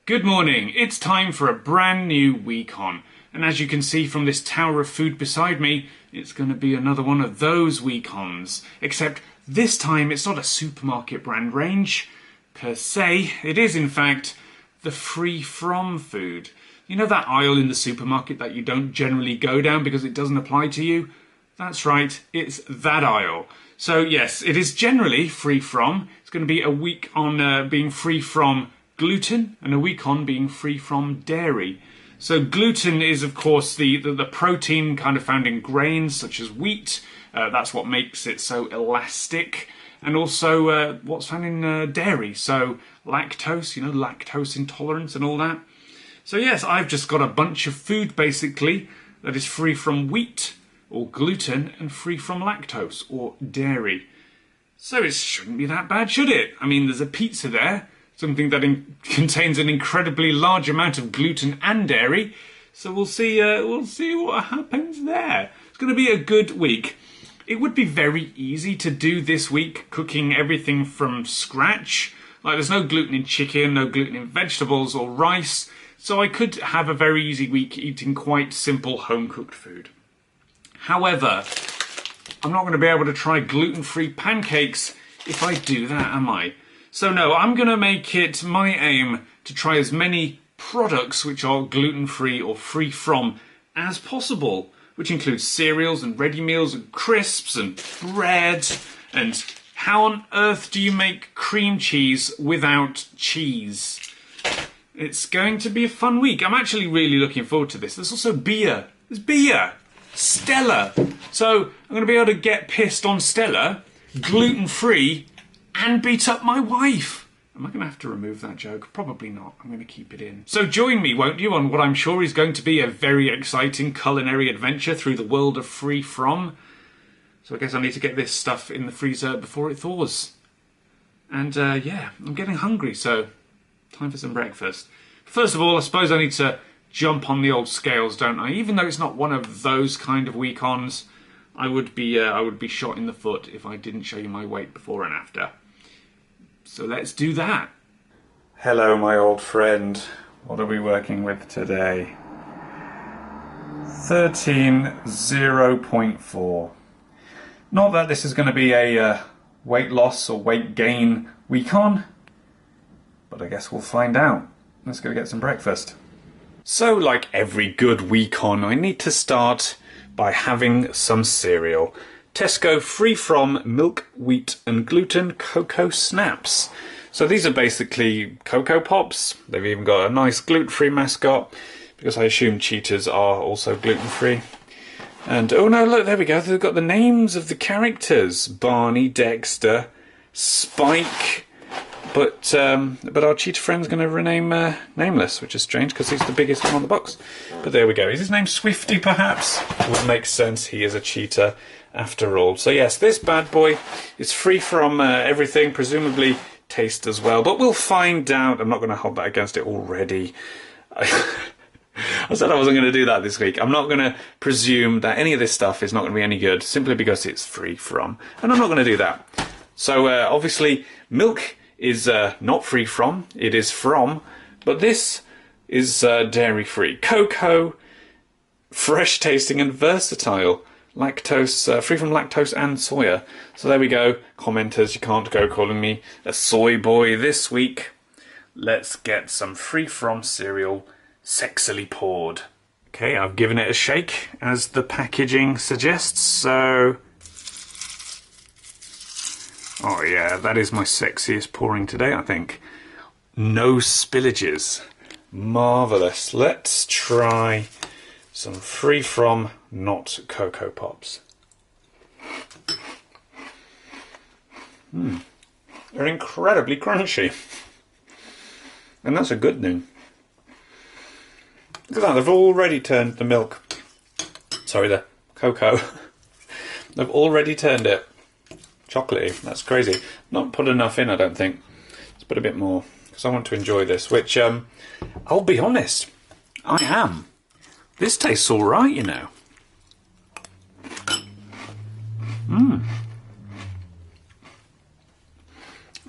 Good morning, it's time for a brand new week on. And as you can see from this tower of food beside me, it's going to be another one of those week-ons. Except this time it's not a supermarket brand range, per se. It is in fact the free from food. You know that aisle in the supermarket that you don't generally go down because it doesn't apply to you? That's right, it's that aisle. So yes, it is generally free from. It's going to be a week on being free from gluten and a week on being free from dairy. So gluten is of course the protein kind of found in grains such as wheat. That's what makes it so elastic. And also what's found in dairy. So lactose, you know, lactose intolerance and all that. So yes, I've just got a bunch of food basically that is free from wheat or gluten and free from lactose or dairy. So it shouldn't be that bad, should it? I mean, there's a pizza there. Something that contains an incredibly large amount of gluten and dairy. So we'll see what happens there. It's going to be a good week. It would be very easy to do this week, cooking everything from scratch. Like there's no gluten in chicken, no gluten in vegetables or rice. So I could have a very easy week eating quite simple home-cooked food. However, I'm not going to be able to try gluten-free pancakes if I do that, am I? So no, I'm going to make it my aim to try as many products which are gluten-free or free from as possible, which includes cereals and ready meals and crisps and bread. And how on earth do you make cream cheese without cheese? It's going to be a fun week. I'm actually really looking forward to this. There's also beer. There's beer. Stella. So I'm going to be able to get pissed on Stella, gluten-free, and beat up my wife. Am I going to have to remove that joke? Probably not. I'm going to keep it in. So join me, won't you, on what I'm sure is going to be a very exciting culinary adventure through the world of free from. So I guess I need to get this stuff in the freezer before it thaws. And yeah, I'm getting hungry, so time for some breakfast. First of all, I suppose I need to jump on the old scales, don't I? Even though it's not one of those kind of week-ons, I would be shot in the foot if I didn't show you my weight before and after. So let's do that. Hello, my old friend. What are we working with today? 13.0.4. Not that this is going to be a weight loss or weight gain week on, but I guess we'll find out. Let's go get some breakfast. So, like every good week on, I need to start by having some cereal. Tesco free from milk, wheat and gluten cocoa snaps. So these are basically Cocoa Pops. They've even got a nice gluten-free mascot because I assume cheetahs are also gluten-free. And oh no, look, there we go. They've got the names of the characters. Barney, Dexter, Spike. But our cheetah friend's going to rename Nameless, which is strange because he's the biggest one on the box. But there we go. Is his name Swifty, perhaps? Would make sense. He is a cheetah after all. So yes, this bad boy is free from everything, presumably taste as well. But we'll find out. I'm not going to hold that against it already. I said I wasn't going to do that this week. I'm not going to presume that any of this stuff is not going to be any good simply because it's free from. And I'm not going to do that. So obviously milk is not free from, it is from, but this is dairy-free. Cocoa, fresh tasting and versatile. Lactose, free from lactose and soya. So there we go. Commenters, you can't go calling me a soy boy this week. Let's get some free from cereal sexily poured. Okay, I've given it a shake as the packaging suggests, so oh yeah, that is my sexiest pouring today, I think. No spillages. Marvellous. Let's try some free from not Cocoa Pops. They're incredibly crunchy. And that's a good thing. Look at that, they've already turned the milk. Sorry, the cocoa. They've already turned it chocolatey. That's crazy. Not put enough in, I don't think. Let's put a bit more because I want to enjoy this, which I'll be honest, I am. This tastes all right, you know.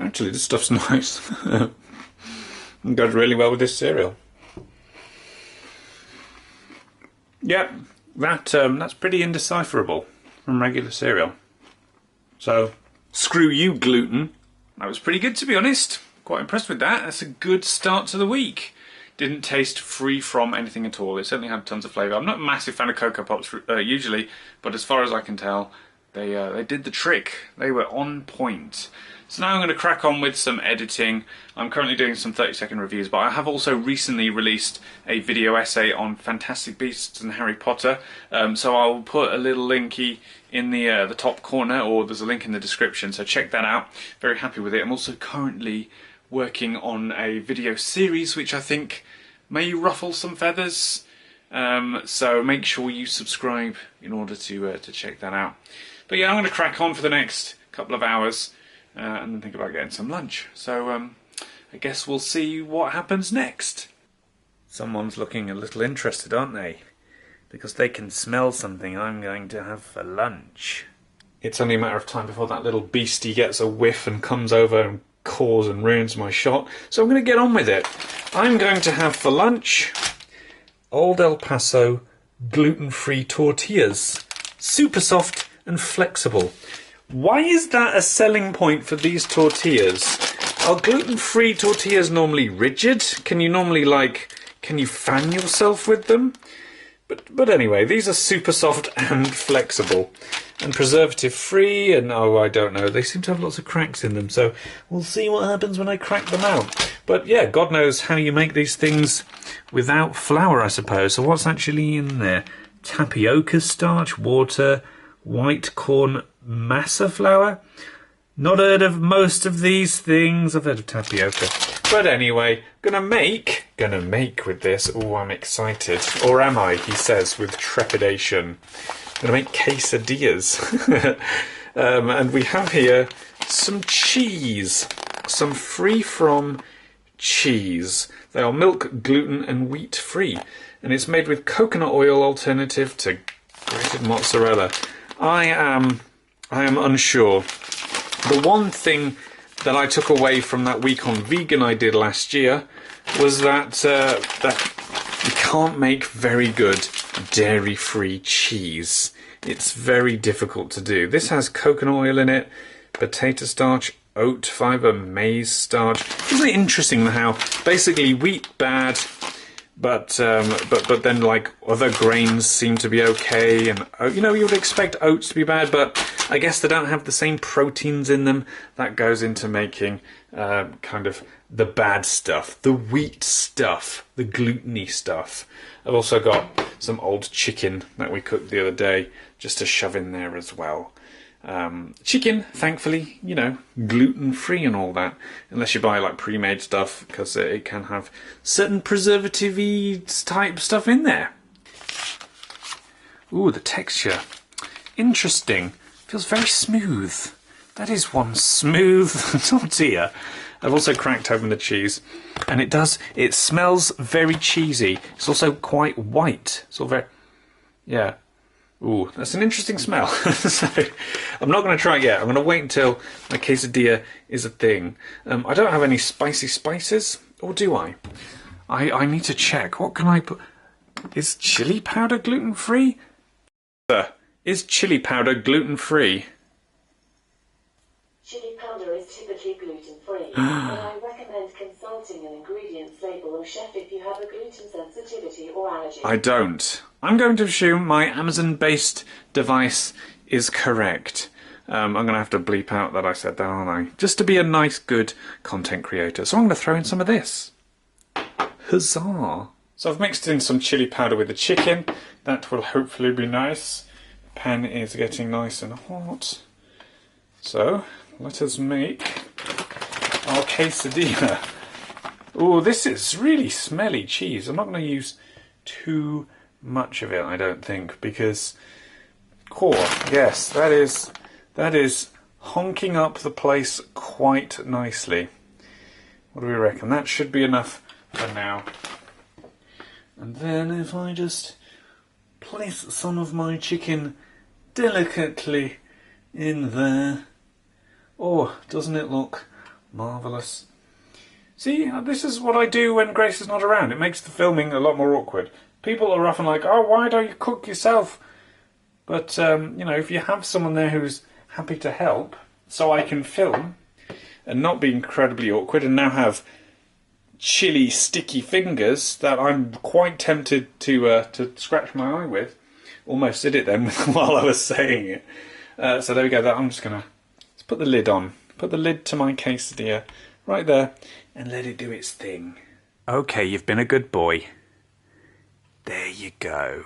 Actually, this stuff's nice. It goes really well with this cereal. Yep, that's pretty indecipherable from regular cereal. So, screw you, gluten. That was pretty good, to be honest. Quite impressed with that. That's a good start to the week. Didn't taste free from anything at all. It certainly had tons of flavour. I'm not a massive fan of Cocoa Pops usually, but as far as I can tell, they did the trick. They were on point. So now I'm going to crack on with some editing. I'm currently doing some 30-second reviews, but I have also recently released a video essay on Fantastic Beasts and Harry Potter. So I'll put a little linky in the top corner, or there's a link in the description, so check that out. Very happy with it. I'm also currently working on a video series which I think may ruffle some feathers. So make sure you subscribe in order to check that out. But yeah, I'm going to crack on for the next couple of hours. And then think about getting some lunch. So I guess we'll see what happens next. Someone's looking a little interested, aren't they? Because they can smell something I'm going to have for lunch. It's only a matter of time before that little beastie gets a whiff and comes over and caws and ruins my shot. So I'm going to get on with it. I'm going to have for lunch Old El Paso gluten-free tortillas. Super soft and flexible. Why is that a selling point for these tortillas? Are gluten-free tortillas normally rigid? Can you normally, can you fan yourself with them? But anyway, these are super soft and flexible. And preservative-free, and I don't know, they seem to have lots of cracks in them, so we'll see what happens when I crack them out. But yeah, God knows how you make these things without flour, I suppose. So what's actually in there? Tapioca starch, water, white corn masa flour. Not heard of most of these things. I've heard of tapioca. But anyway, gonna make with this. Oh, I'm excited. Or am I, he says with trepidation. Gonna make quesadillas. And we have here some cheese. Some free from cheese. They are milk, gluten and wheat free. And it's made with coconut oil alternative to grated mozzarella. I am unsure. The one thing that I took away from that week on vegan I did last year was that you can't make very good dairy-free cheese. It's very difficult to do. This has coconut oil in it, potato starch, oat fibre, maize starch. Isn't it interesting how basically wheat bad, but then like other grains seem to be okay, and you would expect oats to be bad, but I guess they don't have the same proteins in them. That goes into making kind of the bad stuff, the wheat stuff, the gluten-y stuff. I've also got some old chicken that we cooked the other day just to shove in there as well. Chicken, thankfully, gluten-free and all that, unless you buy like pre-made stuff, because it can have certain preservative-y type stuff in there. Ooh, the texture. Interesting. Feels very smooth. That is one smooth tortilla. I've also cracked open the cheese, and it smells very cheesy. It's also quite white. It's all very, yeah. Ooh, that's an interesting smell. So, I'm not going to try it yet. I'm going to wait until my quesadilla is a thing. I don't have any spicy spices, or do I? I need to check. What can I put? Is chili powder gluten-free? Is chili powder gluten-free? Chili powder is typically gluten-free, but I recommend consulting an ingredients label or chef if you have a gluten sensitivity or allergy. I don't. I'm going to assume my Amazon-based device is correct. I'm going to have to bleep out that I said that, aren't I? Just to be a nice, good content creator. So I'm going to throw in some of this. Huzzah! So I've mixed in some chili powder with the chicken. That will hopefully be nice. The pan is getting nice and hot. So let us make our quesadilla. Oh, this is really smelly cheese. I'm not going to use too much of it, I don't think, because yes, that is honking up the place quite nicely. What do we reckon? That should be enough for now. And then if I just place some of my chicken delicately in there. Oh, doesn't it look marvellous? See, this is what I do when Grace is not around. It makes the filming a lot more awkward. People are often like, oh, why don't you cook yourself? But, you know, if you have someone there who's happy to help, so I can film and not be incredibly awkward and now have chilly, sticky fingers that I'm quite tempted to scratch my eye with. Almost did it then while I was saying it. So there we go. I'm just going to put the lid on. Put the lid to my quesadilla right there and let it do its thing. Okay, you've been a good boy. There you go.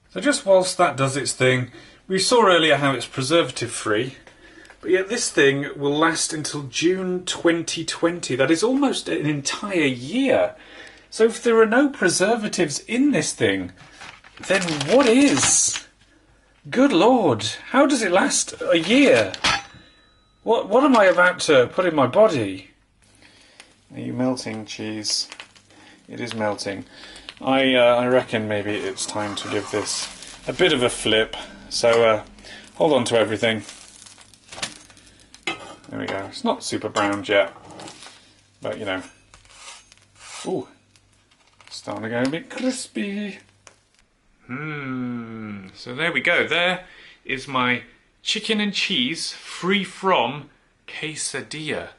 So just whilst that does its thing, we saw earlier how it's preservative free, but yet this thing will last until June 2020. That is almost an entire year. So if there are no preservatives in this thing, then what is? Good Lord, how does it last a year? What am I about to put in my body? Are you melting, cheese? It is melting. I reckon maybe it's time to give this a bit of a flip. So hold on to everything. There we go. It's not super browned yet, but you know. Ooh, starting to get a bit crispy. So there we go. There is my chicken and cheese free from quesadilla.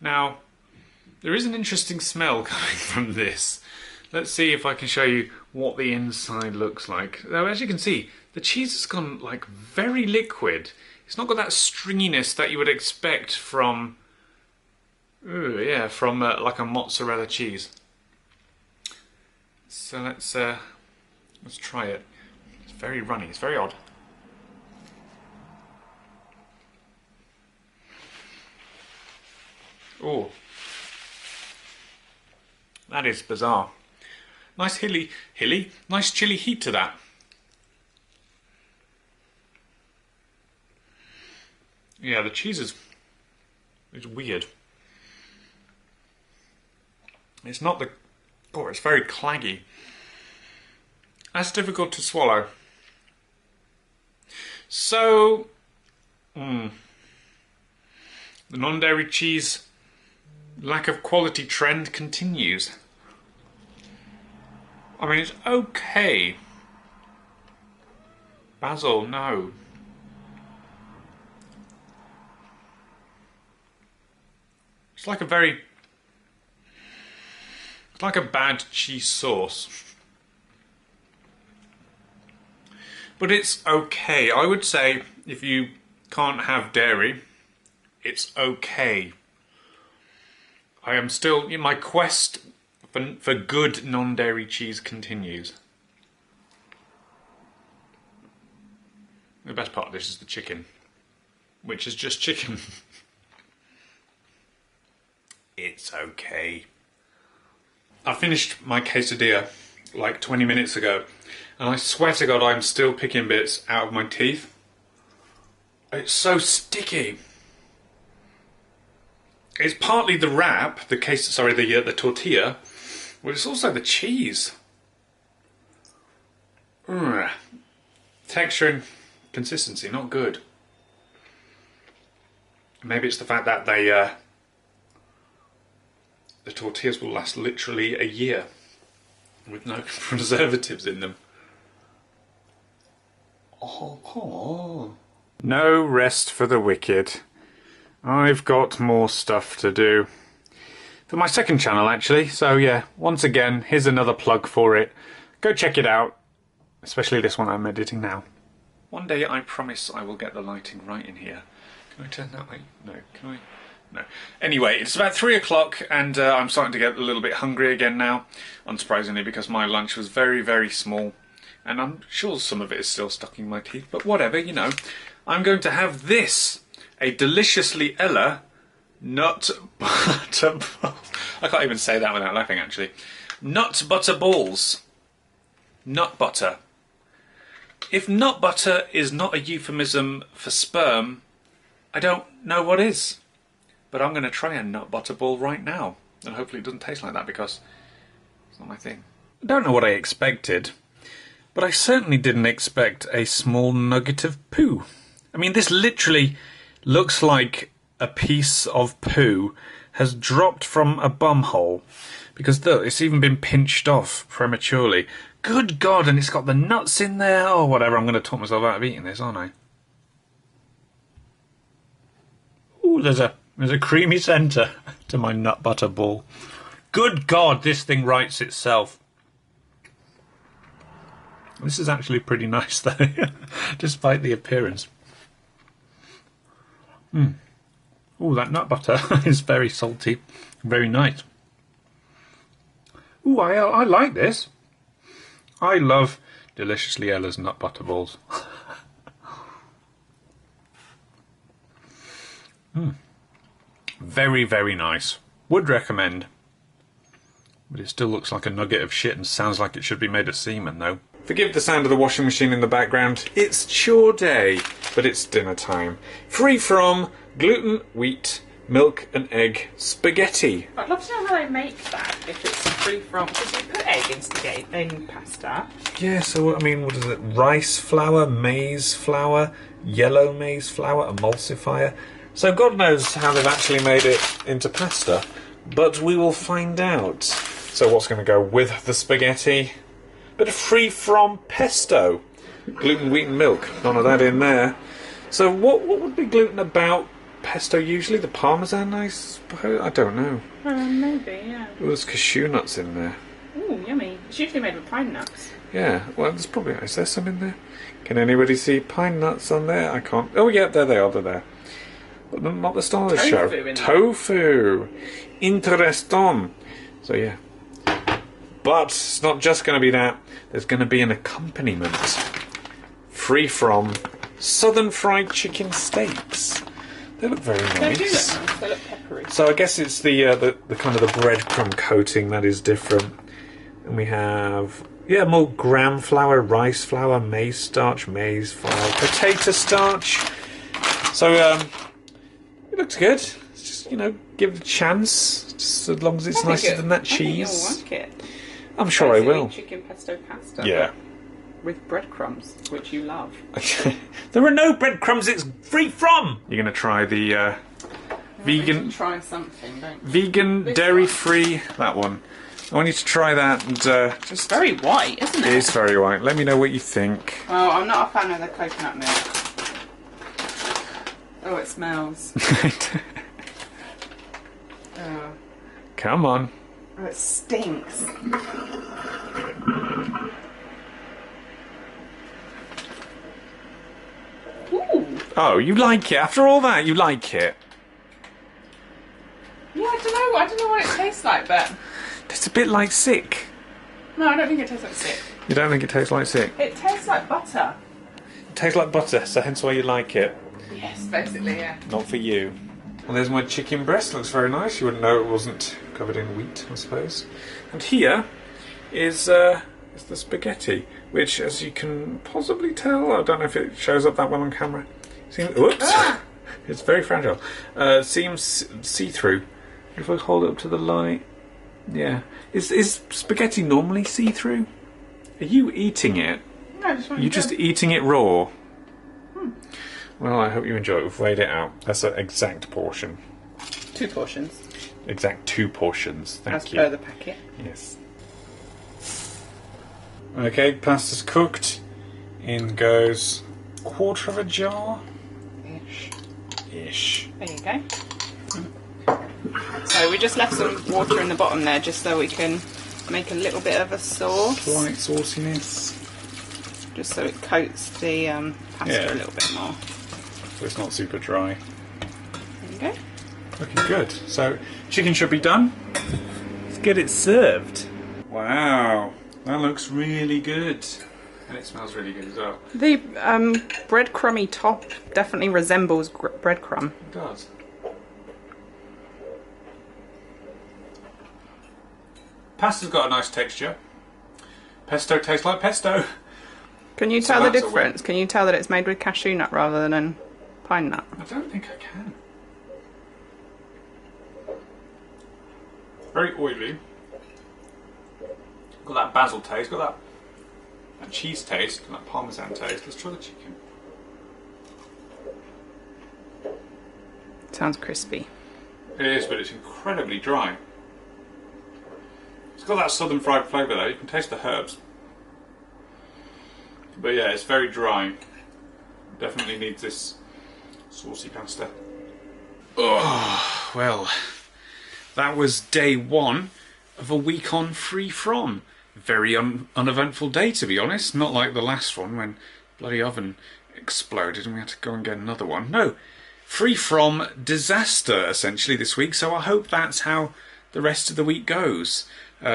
Now, there is an interesting smell coming from this. Let's see if I can show you what the inside looks like. Now, as you can see, the cheese has gone like very liquid. It's not got that stringiness that you would expect from, like a mozzarella cheese. So let's try it. It's very runny. It's very odd. Oh, that is bizarre. Nice nice chilly heat to that. Yeah, the cheese is weird. It's not the... Oh, it's very claggy. That's difficult to swallow. So, the non-dairy cheese lack of quality trend continues. I mean, it's okay. Basil, no. It's like a bad cheese sauce. But it's okay. I would say if you can't have dairy, it's okay. I am still... My quest for good non-dairy cheese continues. The best part of this is the chicken, which is just chicken. It's okay. I finished my quesadilla like 20 minutes ago, and I swear to God I'm still picking bits out of my teeth. It's so sticky. It's partly the wrap, the tortilla, but it's also the cheese. Texture and consistency, not good. Maybe it's the fact that the tortillas will last literally a year with no preservatives in them. No rest for the wicked. I've got more stuff to do. For my second channel, actually. So yeah, once again, here's another plug for it. Go check it out. Especially this one I'm editing now. One day I promise I will get the lighting right in here. Can I turn that way? No. Can I? No. Anyway, it's about 3 o'clock and I'm starting to get a little bit hungry again now. Unsurprisingly, because my lunch was very, very small. And I'm sure some of it is still stuck in my teeth. But whatever, you know. I'm going to have this. A deliciously Ella nut butter ball. I can't even say that without laughing, actually. Nut butter balls. Nut butter. If nut butter is not a euphemism for sperm, I don't know what is. But I'm going to try a nut butter ball right now. And hopefully it doesn't taste like that because it's not my thing. I don't know what I expected. But I certainly didn't expect a small nugget of poo. I mean, this literally looks like a piece of poo has dropped from a bum hole. Because look, it's even been pinched off prematurely. Good God, and it's got the nuts in there. Oh, whatever, I'm going to talk myself out of eating this, aren't I? Ooh, there's a creamy centre to my nut butter ball. Good God, this thing writes itself. This is actually pretty nice, though, despite the appearance. Ooh, that nut butter is very salty, very nice. Ooh, I like this. I love Deliciously Ella's nut butter balls. Very, very nice. Would recommend. But it still looks like a nugget of shit and sounds like it should be made of semen, though. Forgive the sound of the washing machine in the background. It's chore day, but it's dinner time. Free from gluten, wheat, milk and egg spaghetti. I'd love to know how they make that, if it's free from... Because you put egg in pasta. Yeah, so, I mean, what is it? Rice flour, maize flour, yellow maize flour, emulsifier. So God knows how they've actually made it into pasta, but we will find out. So what's going to go with the spaghetti? Bit of free from pesto. Gluten, wheat and milk. None of that in there. So what would be gluten about pesto usually? The parmesan, I suppose? I don't know. Maybe, yeah. Oh, there's cashew nuts in there. Ooh, yummy. It's usually made with pine nuts. Yeah, well, there's probably... Is there some in there? Can anybody see pine nuts on there? I can't... Oh, yeah, there they are, they're there. But not the star of the show. Tofu! Interesting. So, yeah. But it's not just going to be that. There's going to be an accompaniment. Free from southern fried chicken steaks. They look very nice. They do look nice. They look peppery. So I guess it's the kind of the breadcrumb coating that is different. And we have, yeah, more gram flour, rice flour, maize starch, maize flour, potato starch. So it looks good. It's just, you know, give it a chance. Just as long as it's nicer than that cheese. I think you'll like it. I'm sure I will. Chicken pesto pasta. Yeah. With breadcrumbs, which you love. There are no breadcrumbs. It's free from. You're going to try the vegan. Try something, don't you? Vegan, dairy-free. That one. I want you to try that and just. Very white, isn't it? It is very white. Let me know what you think. Oh, I'm not a fan of the coconut milk. Oh, it smells. Oh. Come on. Oh, it stinks. Ooh. Oh, you like it? After all that, you like it? Yeah, I don't know what it tastes like, but... It's a bit like sick. No, I don't think it tastes like sick. You don't think it tastes like sick? It tastes like butter. It tastes like butter, so hence why you like it. Yes, basically, yeah. Not for you. Well, there's my chicken breast. Looks very nice. You wouldn't know it wasn't covered in wheat, I suppose. And here is the spaghetti, which, as you can possibly tell, I don't know if it shows up that well on camera. Whoops! Ah! It's very fragile. Seems see-through. If I hold it up to the light, yeah. Is spaghetti normally see-through? Are you eating it? No, I just want Are you just eating it raw? Well, I hope you enjoy it. We've weighed it out. That's an exact portion. 2 portions. Exact 2 portions. Thank you. As per the packet. Yes. Okay, pasta's cooked. In goes 1/4 of a jar. Ish. There you go. So we just left some water in the bottom there just so we can make a little bit of a sauce. Slight sauciness. Just so it coats the pasta a little bit more. So it's not super dry. There you go. Looking good. So chicken should be done. Let's get it served. Wow, that looks really good. And it smells really good as well. The breadcrumby top definitely resembles breadcrumb. It does. Pasta's got a nice texture. Pesto tastes like pesto. Can you tell the difference? Can you tell that it's made with cashew nut rather than pine nut? I don't think I can. Very oily. Got that basil taste, got that cheese taste, and that parmesan taste. Let's try the chicken. Sounds crispy. It is, but it's incredibly dry. It's got that southern fried flavour though. You can taste the herbs. But yeah, it's very dry. Definitely needs this saucy pasta. Oh, well, that was day 1 of a week on Free From. Very uneventful day, to be honest. Not like the last one when bloody oven exploded and we had to go and get another one. No, Free From disaster, essentially, this week. So I hope that's how the rest of the week goes.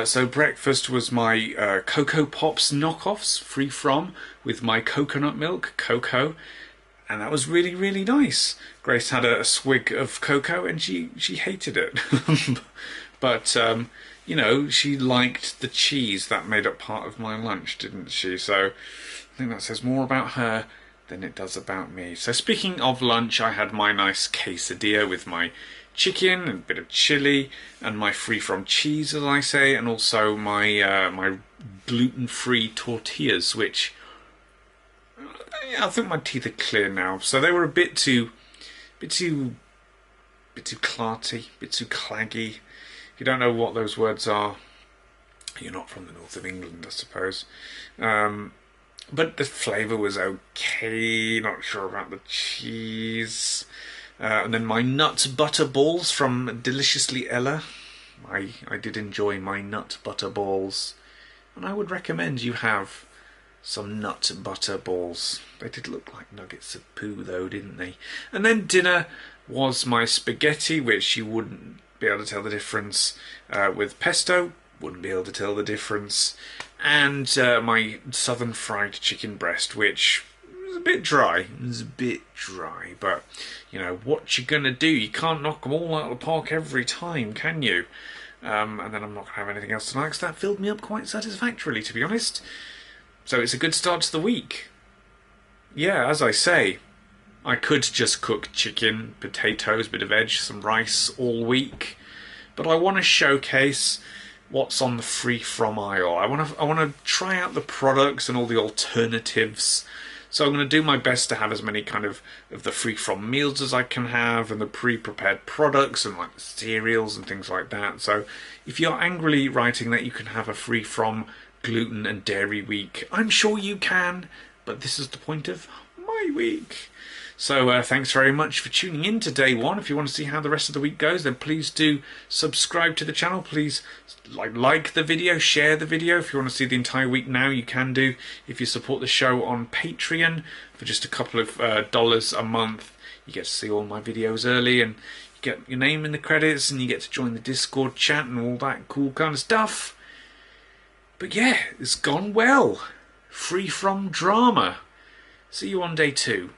So breakfast was my Cocoa Pops knockoffs, Free From, with my coconut milk, cocoa. And that was really, really nice. Grace had a swig of cocoa and she hated it. But, you know, she liked the cheese that made up part of my lunch, didn't she? So I think that says more about her than it does about me. So speaking of lunch, I had my nice quesadilla with my chicken and a bit of chili and my Free From cheese, as I say, and also my my gluten-free tortillas, which... I think my teeth are clear now. So they were a bit too clarty, a bit too claggy. If you don't know what those words are, you're not from the north of England, I suppose. But the flavour was okay. Not sure about the cheese. And then my nut butter balls from Deliciously Ella. I did enjoy my nut butter balls, and I would recommend you have some nut butter balls. They did look like nuggets of poo though, didn't they? And then dinner was my spaghetti, which you wouldn't be able to tell the difference with pesto. Wouldn't be able to tell the difference. And my southern fried chicken breast, which was a bit dry. It was a bit dry, but you know, what you gonna do? You can't knock them all out of the park every time, can you? And then I'm not gonna have anything else tonight, because that filled me up quite satisfactorily, to be honest. So it's a good start to the week. Yeah, as I say, I could just cook chicken, potatoes, bit of veg, some rice all week, but I want to showcase what's on the Free From aisle. I want to try out the products and all the alternatives. So I'm going to do my best to have as many kind of the Free From meals as I can have, and the pre-prepared products and like cereals and things like that. So if you're angrily writing that you can have a Free From gluten and dairy week, I'm sure you can, but this is the point of my week. So thanks very much for tuning in to day 1. If you want to see how the rest of the week goes, then please do subscribe to the channel. Please like the video, share the video. If you want to see the entire week now, you can do. If you support the show on Patreon for just a couple of dollars a month, you get to see all my videos early, and you get your name in the credits, and you get to join the Discord chat and all that cool kind of stuff. But yeah, it's gone well. Free From drama. See you on day 2.